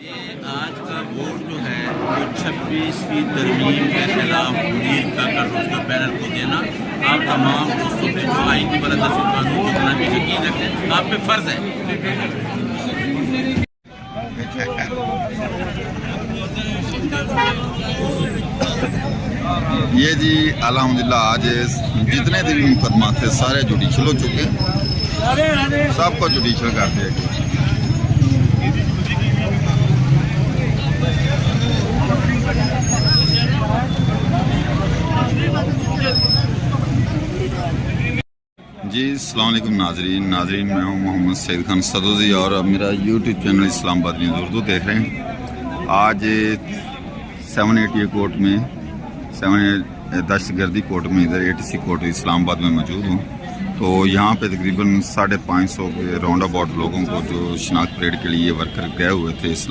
आज का वोट जो है वो 26वीं तरमीम के खिलाफ मुनीर काकर उसका बैनर को देना आप तमाम दोस्तों पे जो आइन की बरदस्त कानून को चलाने की यकीन रखें, आप पे फर्ज है। ये जी अल्हम्दुलिल्लाह आज जितने भी मुकदमा थे सारे जुडिशल हो चुके हैं, सबको जुडिशल कर दिया गया। जी अस्सलाम वालेकुम नाजरीन मैं हूं मोहम्मद सईद खान सदोजी और अब मेरा YouTube channel Islamabad news Urdu देख रहे हैं। आज 780 कोर्ट में दहशतगर्दी कोर्ट में इधर ATC कोर्ट इस्लामाबाद में मौजूद हूँ। तो यहाँ पे तकरीबन 550 के राउंड अबाउट लोगों को जो शनाख्त परेड के लिए वर्कर गए हुए थे